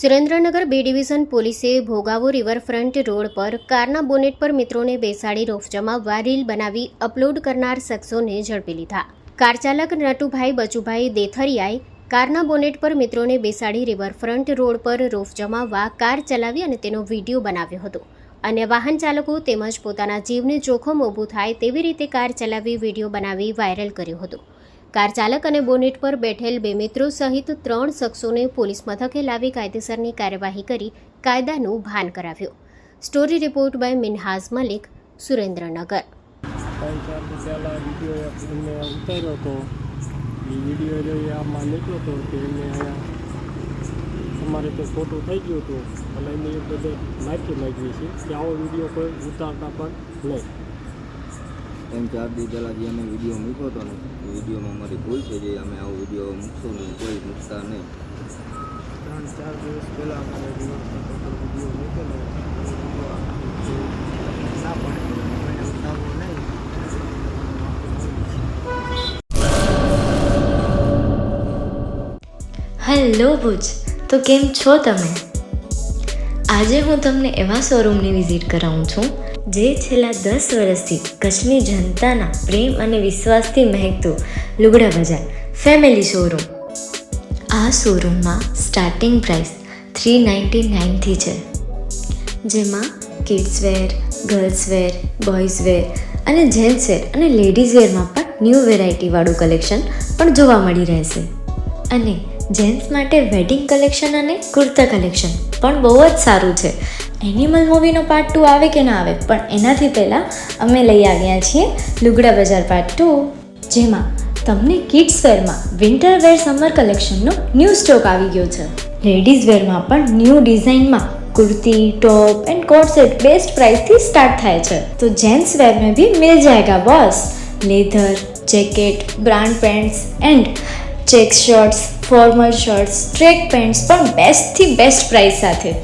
Surendranagar B division પોલીસે Bhogavo riverfront road પર કારના બોનેટ પર મિત્રોને બેસાડી રોફ જમાવવા રીલ બનાવી અપલોડ કરનાર શખ્સોને ઝડપી લીધા. કાર ચાલક નટુભાઈ બચુભાઈ દેથરિયાએ કારના બોનેટ પર મિત્રોને બેસાડી રિવરફ્રન્ટ રોડ પર રોફ જમાવવા કાર ચલાવી અને તેનો વિડીયો બનાવ્યો હતો. અન્ય વાહન ચાલકો તેમજ પોતાના જીવને જોખમ ઊભું થાય તેવી રીતે કાર ચલાવી વિડીયો બનાવી વાયરલ કર્યો હતો. કાર ચાલક અને બોનેટ પર બેઠેલ બે મિત્રો સહિત 3 શખ્સોને પોલીસ મથકે લાવી કાયદેસરની કાર્યવાહી કરી કાયદાનું ભાન કરાવ્યું. Story report by Minhaz Malik, Surendranagar. 3-4 દિવસ પહેલાં વિડીયો એમને ઉતાર્યો હતો. એ વિડીયો આમાં નીકળ્યો હતો કે એમને અહીંયા અમારે તો ખોટું થઈ ગયું હતું એટલે એમને એ બધે માહિતી માંગવી છે કે આવો વિડીયો કોઈ ઉતારતા પણ નહીં. 3-4 દિવસ પહેલાં જે અમે વિડીયો મૂક્યો હતો ને એ વિડીયોમાં અમારી ભૂલ છે, જે અમે આવો વિડીયો મૂકશું નહીં, કોઈ મૂકતા નહીં. 3-4 દિવસ પહેલાં અમારે વિડીયો મૂકેલો ના પડે ઉતારવો નહીં. હેલો ભુજ, તો કેમ છો તમે? આજે હું તમને એવા શોરૂમની વિઝિટ કરાવું છું જે છેલ્લા 10 વર્ષથી કચ્છની જનતાના પ્રેમ અને વિશ્વાસથી મહેકતું લુગડા બજાર ફેમિલી શોરૂમ. આ શોરૂમમાં સ્ટાર્ટિંગ પ્રાઇસ 399થી છે, જેમાં kids wear, girls wear, boys wear અને જેન્ટ્સ વેર અને લેડીઝ વેરમાં પણ ન્યૂ વેરાયટીવાળું કલેક્શન પણ જોવા મળી રહેશે. અને જેન્ટ્સ માટે વેડિંગ કલેક્શન અને કુર્તા કલેક્શન પણ બહુ જ સારું છે. એનિમલ મૂવીનો પાર્ટ 2 આવે કે ના આવે, પણ એનાથી પહેલાં અમે લઈ આવ્યા છીએ લુગડા બજાર પાર્ટ 2, જેમાં તમને કિડ્સ વેરમાં વિન્ટર વેર સમર કલેક્શનનો ન્યૂ સ્ટોક આવી ગયો છે. લેડીઝ વેરમાં પણ ન્યૂ ડિઝાઇનમાં kurti, top and coat set best price थी स्टार्ट थाय छे. तो जेंट्स वेर में भी मिल जाएगा boss. Leather, jacket, brand pants and check shirts, formal shirts, track pants पर बेस्ट थी बेस्ट प्राइस साथे.